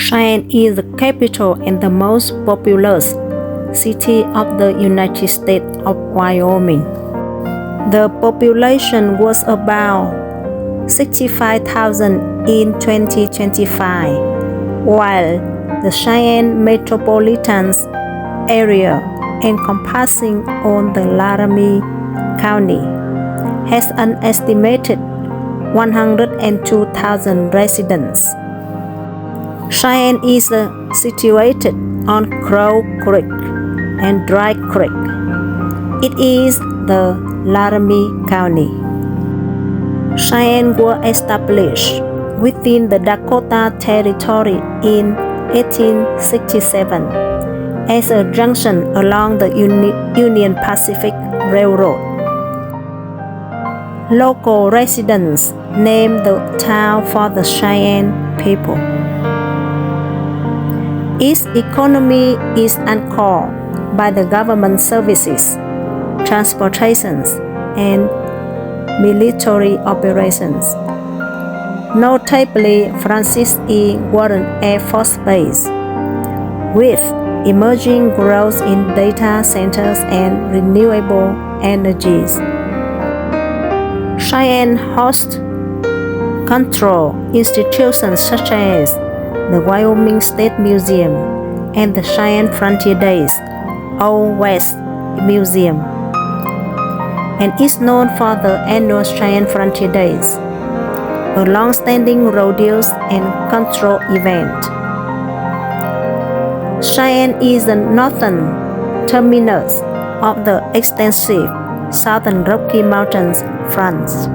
Cheyenne is the capital and the most populous city of the United States of Wyoming. The population was about 65,000 in 2025, while the Cheyenne metropolitan area, encompassing all the Laramie County, has an estimated 102,000 residents. Cheyenne is situated on Crow Creek and Dry Creek. It is the Laramie County. Cheyenne was established within the Dakota Territory in 1867 as a junction along the Union Pacific Railroad. Local residents named the town for the Cheyenne people. Its economy is anchored by the government services, transportation, and military operations. Notably, Francis E. Warren Air Force Base, with emerging growth in data centers and renewable energies. Cheyenne hosts control institutions such as the Wyoming State Museum and the Cheyenne Frontier Days, Old West Museum, and is known for the annual Cheyenne Frontier Days, a long-standing rodeo and control event. Cheyenne is the northern terminus of the extensive southern Rocky Mountains fronts.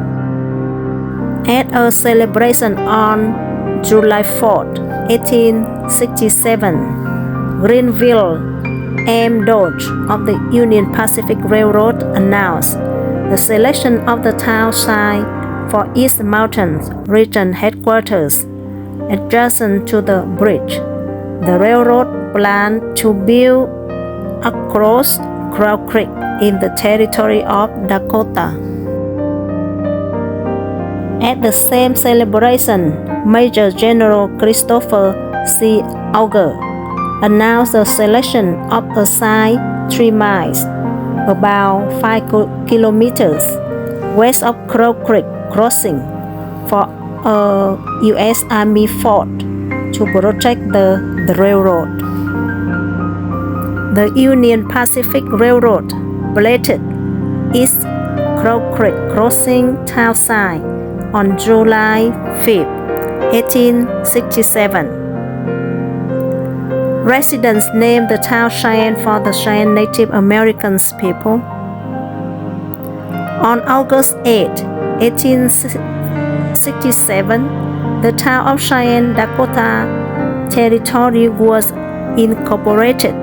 At a celebration on July 4, 1867, Greenville M. Dodge of the Union Pacific Railroad announced the selection of the town site for its mountain region headquarters adjacent to the bridge the railroad planned to build across Crow Creek in the territory of Dakota. At the same celebration, Major General Christopher C. Auger announced the selection of a site 3 miles, about 5 kilometers west of Crow Creek crossing, for a U.S. Army fort to protect the railroad. The Union Pacific Railroad platted its Crow Creek crossing town site on July 5, 1867. Residents named the town Cheyenne for the Cheyenne Native American people. On August 8, 1867, the town of Cheyenne, Dakota Territory was incorporated,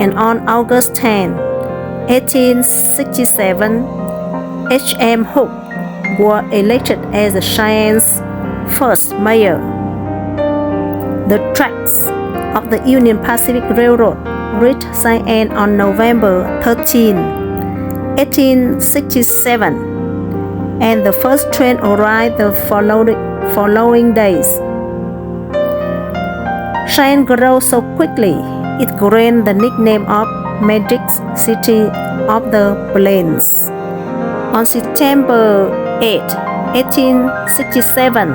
and on August 10, 1867, H.M. Hook was elected as Cheyenne's first mayor. The tracks of the Union Pacific Railroad reached Cheyenne on November 13, 1867, and the first train arrived the following days. Cheyenne grew so quickly, it gained the nickname of Magic City of the Plains. On September 8, 1867,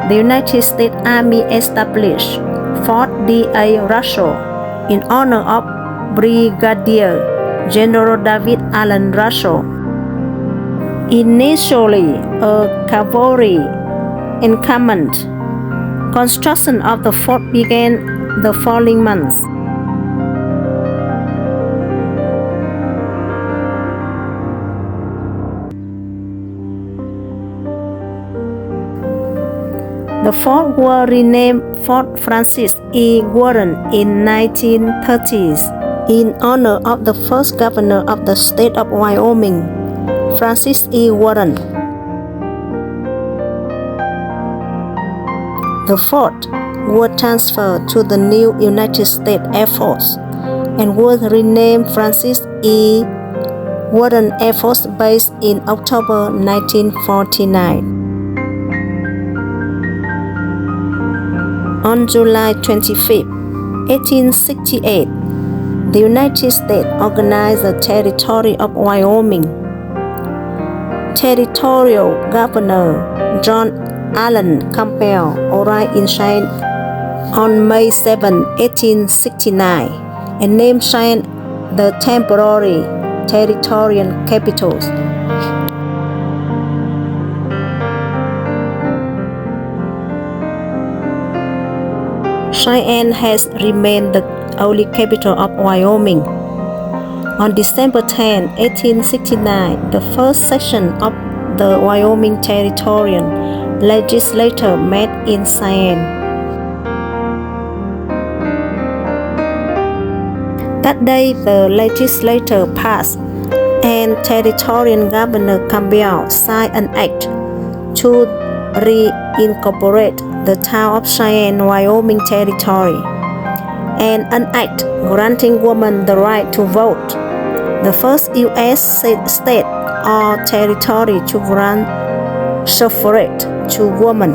the United States Army established Fort D.A. Russell in honor of Brigadier General David Allen Russell. Initially a cavalry encampment, construction of the fort began the following months. The fort was renamed Fort Francis E. Warren in 1930s in honor of the first governor of the state of Wyoming, Francis E. Warren. The fort was transferred to the new United States Air Force and was renamed Francis E. Warren Air Force Base in October 1949. On July 25, 1868, the United States organized the Territory of Wyoming. Territorial Governor John Allen Campbell arrived in Cheyenne on May 7, 1869, and named Cheyenne the temporary territorial capital. Cheyenne has remained the only capital of Wyoming. On December 10, 1869, the first session of the Wyoming Territorial Legislature met in Cheyenne. That day, the legislature passed, and Territorial Governor Campbell signed an act to reincorporate the town of Cheyenne, Wyoming Territory, and an act granting women the right to vote, the first U.S. state or territory to grant suffrage to women.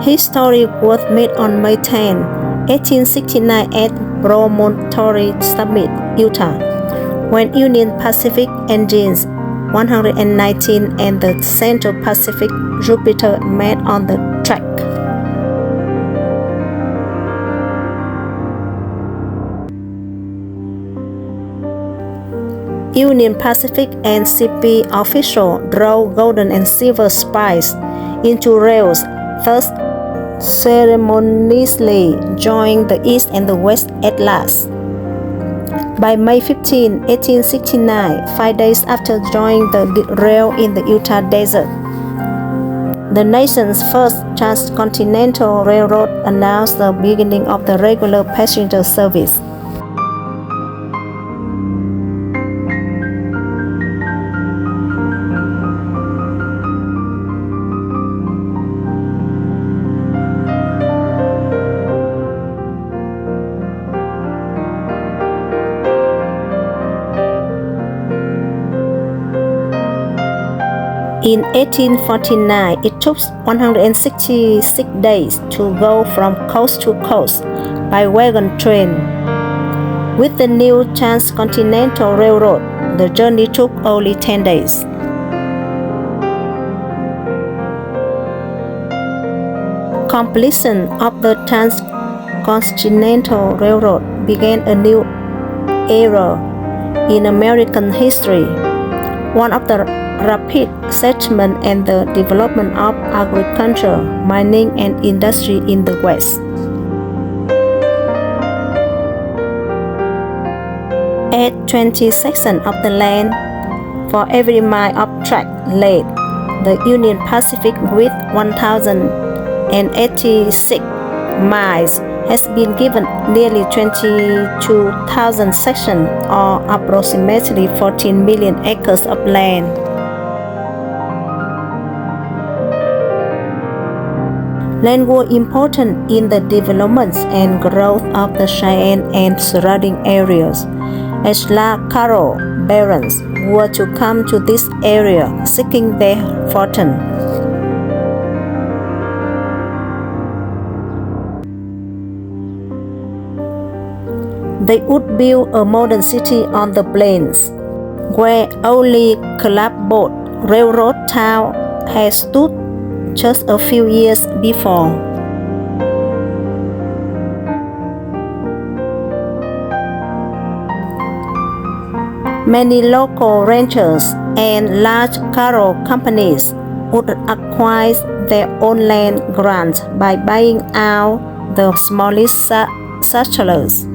History was made on May 10, 1869 at Promontory Summit, Utah, when Union Pacific engines 119 and the Central Pacific Jupiter met on the track. Union Pacific and CP officials drove golden and silver spikes into rails, thus ceremoniously joining the East and the West at last. By May 15, 1869, 5 days after joining the rail in the Utah desert, the nation's first transcontinental railroad announced the beginning of the regular passenger service. In 1849, it took 166 days to go from coast to coast by wagon train. With the new transcontinental railroad, the journey took only 10 days. Completion of the transcontinental railroad began a new era in American history, one of the rapid settlement and the development of agriculture, mining, and industry in the West. At 20 sections of the land for every mile of track laid, the Union Pacific with 1,086 miles has been given nearly 22,000 sections or approximately 14 million acres of land. Land was important in the development and growth of the Cheyenne and surrounding areas, as large cattle barons were to come to this area seeking their fortune. They would build a modern city on the plains, where only clapboard railroad town had stood just a few years before. Many local ranchers and large cattle companies would acquire their own land grants by buying out the smallest settlers.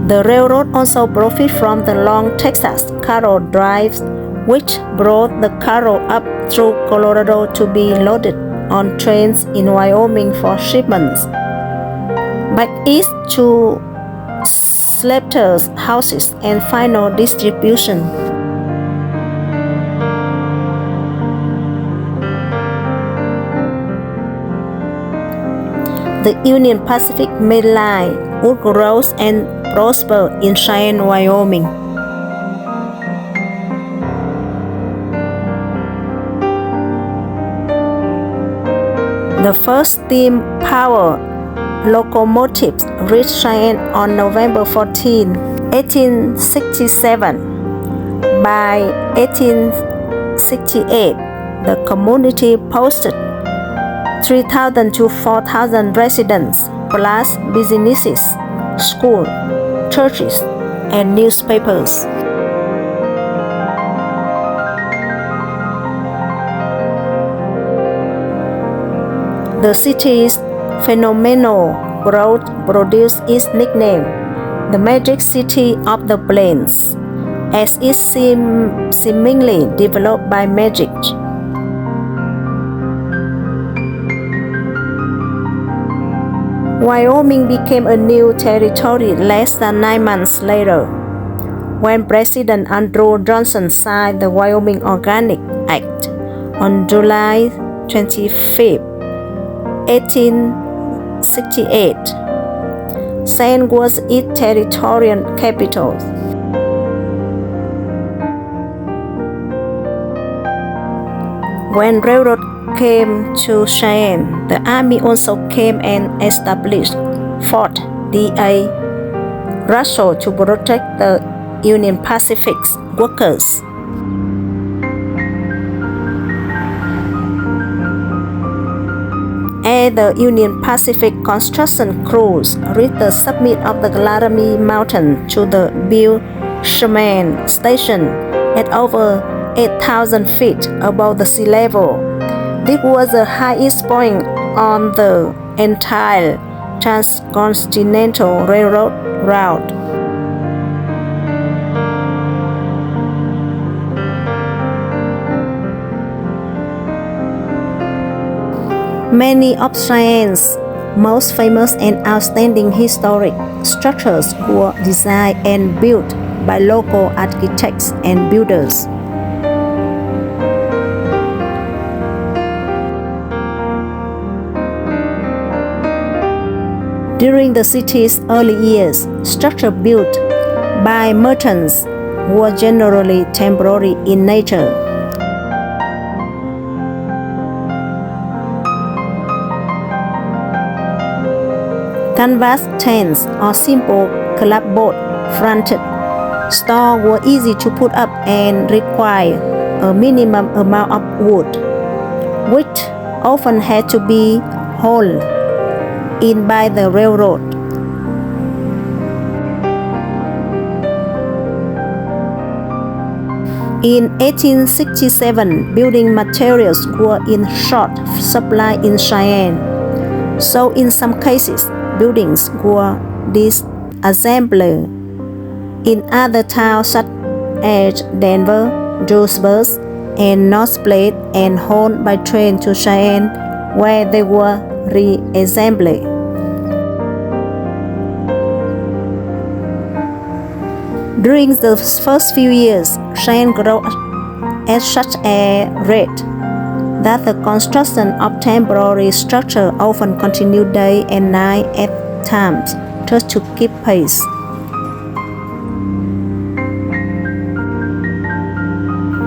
The railroad also profited from the long Texas cattle drives, which brought the cattle up through Colorado to be loaded on trains in Wyoming for shipments back east to slaughterhouses houses and final distribution. The Union Pacific Main Line would grow and prosper in Cheyenne, Wyoming. The first steam power locomotives reached Cheyenne on November 14, 1867. By 1868, the community posted 3,000 to 4,000 residents, plus businesses, schools, churches, and newspapers. The city's phenomenal growth produced its nickname, the Magic City of the Plains, as it seemingly developed by magic. Wyoming became a new territory less than 9 months later, when President Andrew Johnson signed the Wyoming Organic Act on July 25, 1868. Cheyenne was its territorial capital. When railroad came to Cheyenne, the Army also came and established Fort D.A. Russell to protect the Union Pacific workers. As the Union Pacific construction crews reached the summit of the Laramie Mountain to the Bill Sherman Station at over 8,000 feet above the sea level. This was the highest point on the entire transcontinental railroad route. Many of Cheyenne's most famous and outstanding historic structures were designed and built by local architects and builders. During the city's early years, structures built by merchants were generally temporary in nature. Canvas tents or simple clapboard-fronted stores were easy to put up and required a minimum amount of wood, which often had to be hauled in by the railroad. In 1867, building materials were in short supply in Cheyenne, so in some cases, buildings were disassembled in other towns such as Denver, Julesburg, and North Platte and hauled by train to Cheyenne, where they were reassembled. During the first few years, Cheyenne grew at such a rate that the construction of temporary structure often continued day and night at times just to keep pace.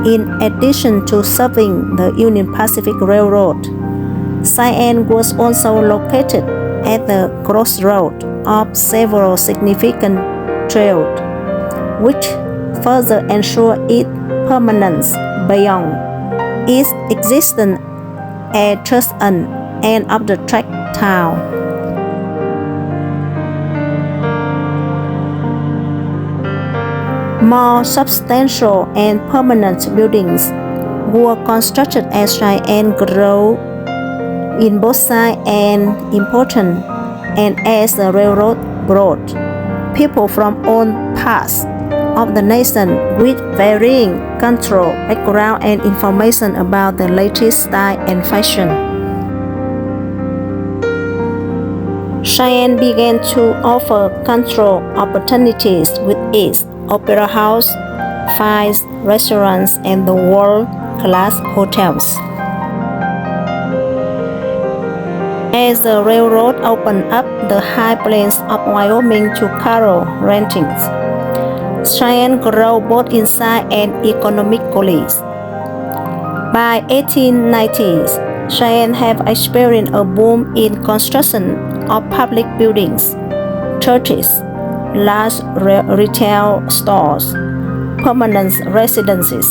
In addition to serving the Union Pacific Railroad, Cheyenne was also located at the crossroad of several significant trails, which further ensured its permanence beyond its existence as just an end-of-the-track town. More substantial and permanent buildings were constructed as Cheyenne grew in both size and importance, and as the railroad brought people from all parts of the nation with varying cultural background and information about the latest style and fashion. Cheyenne began to offer cultural opportunities with its opera house, fine restaurants, and the world-class hotels. As the railroad opened up the high plains of Wyoming to cattle ranchings, Cheyenne grew both in size and economically. By 1890s, Cheyenne have experienced a boom in construction of public buildings, churches, large retail stores, permanent residences,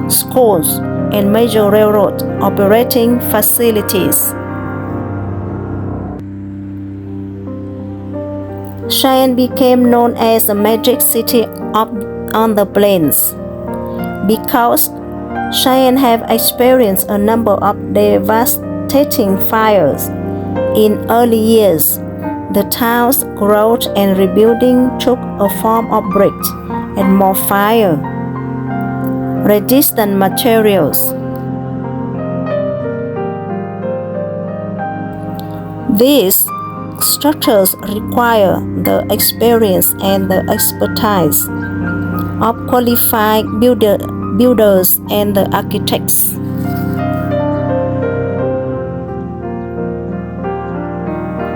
schools, and major railroad operating facilities. Cheyenne became known as the magic city on the plains because Cheyenne have experienced a number of devastating fires. In early years, the town's growth and rebuilding took a form of bricks and more fire-resistant materials. These structures require the experience and the expertise of qualified builders and the architects.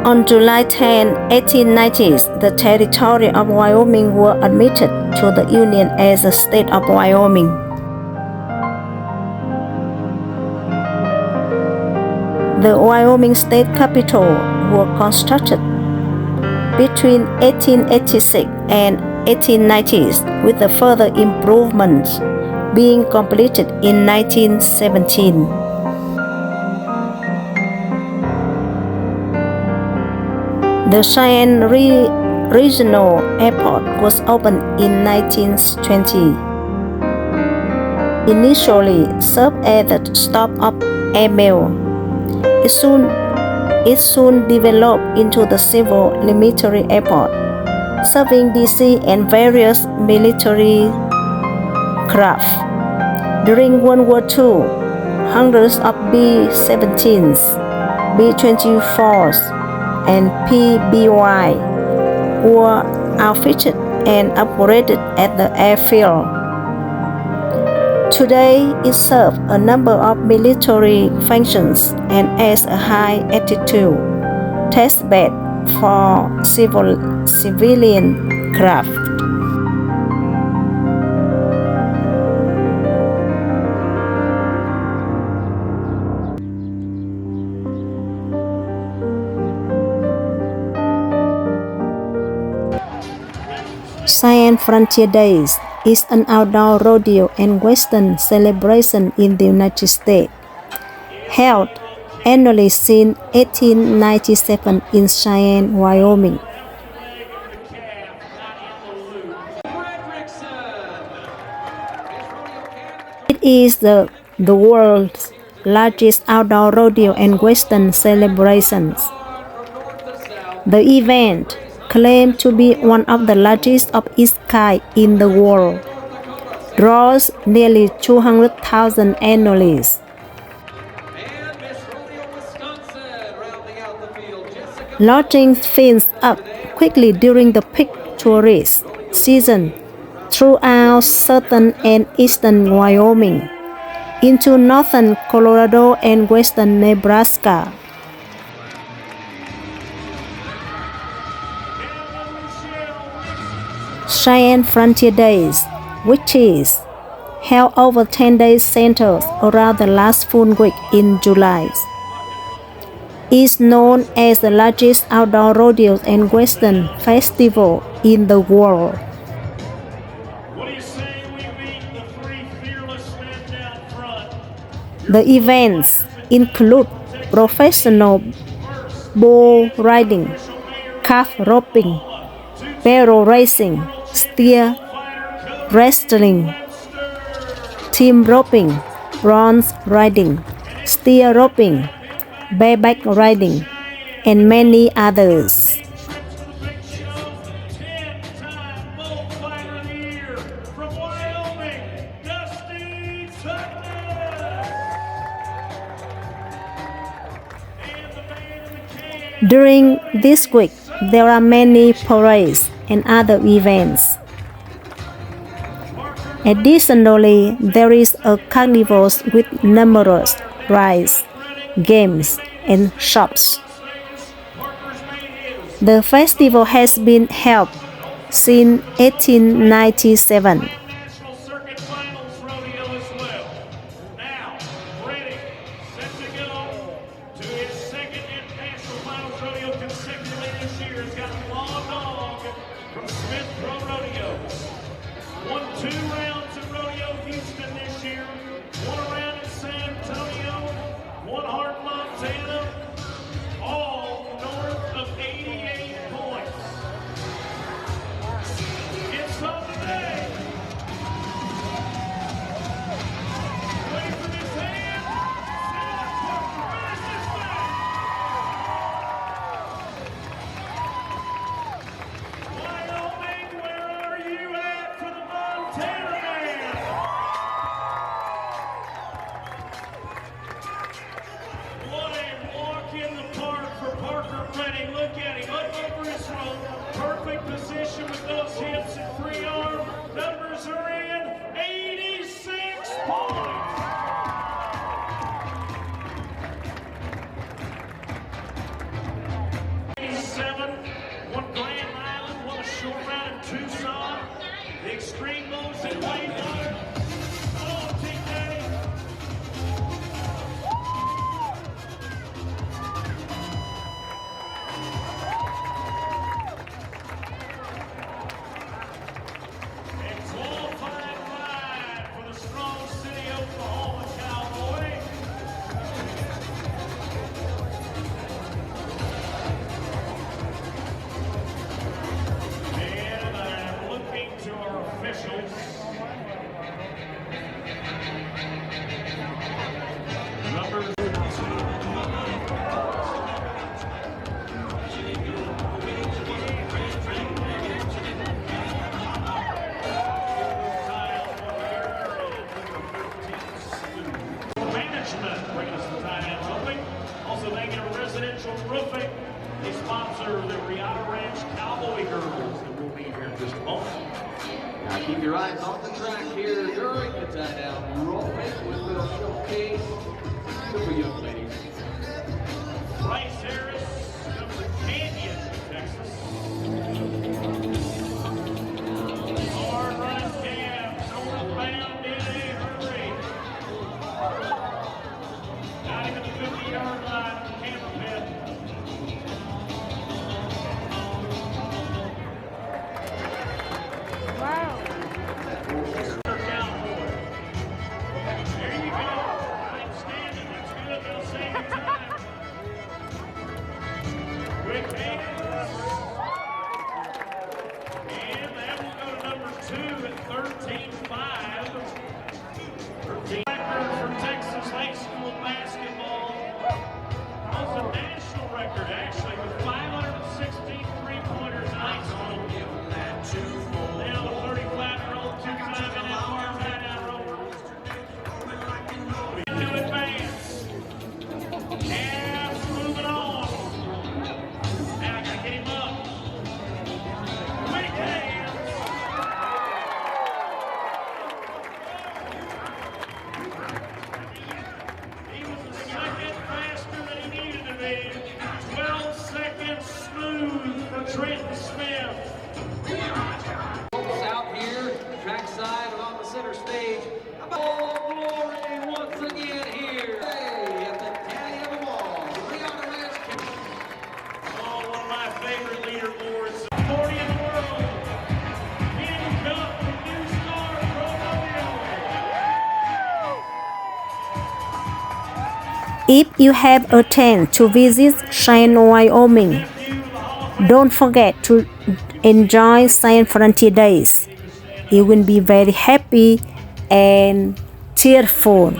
On July 10, 1890s, the territory of Wyoming were admitted to the Union as the State of Wyoming. The Wyoming State Capitol were constructed between 1886 and 1890s, with the further improvements being completed in 1917. The Cheyenne Regional Airport was opened in 1920. Initially served as the stop of airmail, it soon developed into the civil military airport, serving D.C. and various military craft. During World War II, hundreds of B-17s, B-24s, and PBY were outfitted and operated at the airfield. Today, it serves a number of military functions and as a high-altitude test bed for civilian craft. Cheyenne Frontier Days is an outdoor rodeo and western celebration in the United States, held annually since 1897 in Cheyenne, Wyoming. It is the world's largest outdoor rodeo and western celebrations. The event, claimed to be one of the largest of its kind in the world, draws nearly 200,000 annually. Lodging fills up quickly during the peak tourist season throughout southern and eastern Wyoming, into northern Colorado and western Nebraska. Cheyenne Frontier Days, which is held over 10 days centers around the last full week in July, is known as the largest outdoor rodeo and western festival in the world. The events include professional bull riding, calf roping, barrel racing, steer wrestling, team roping, bronze riding, steer roping, bareback riding, and many others. During this week, there are many parades and other events. Additionally, there is a carnival with numerous rides, games, and shops. The festival has been held since 1897. Richmond this year, one around in San Antonio, one hard in Montana, all north of 88 points. It's on today. Wait for this hand. Finish this thing. Wyoming, where are you at for the Montana man? What a walk in the park for Parker Redding. Look at him, up over his rope. Perfect position with those hips and free arm. Numbers are in. 86 points. One Grand Island, one a short round in Tucson. The Extreme Moves in Whitewater. Oh, Big Daddy. And 12.55 for the strong city Oklahoma Cowboy. And I'm looking to our officials. Numbers. Management bringing us the tie down opening. Also Negative Residential Roofing. They sponsor the Riata Ranch Cowboy Girls that will be here in just a moment. Now keep your eyes on the track here during the tie-down roping with the showcase. Good for young ladies. Bryce Harris comes from Canyon, Texas. Hard running cabs, northbound D.A. hurry. Got him at the 50-yard line of the camera pit. Cowboy. There you go. I'm standing. That's good. They'll save you time. Quick hands. And that will go to number 2 at 13.5. 13. Record for Texas high school basketball. That was a national record, actually, with 516 three-pointers in high school. Now the 35-year-old two-time NFR tie-down roller. Into advance. Cavs moving on. Now I gotta get him up. Quick hands. He was a second faster than he needed to be. 12 seconds smooth for Trenton Smith. Out here, trackside and on the center stage. All glory once again here. Hey, at the daddy of them all, Riata Ranch. Oh, one of my favorite leaderboards. 40 in the world. King Cup from New Star Rodeo. If you have a chance to visit Cheyenne, Wyoming, don't forget to enjoy Cheyenne Frontier Days. You will be very happy and cheerful.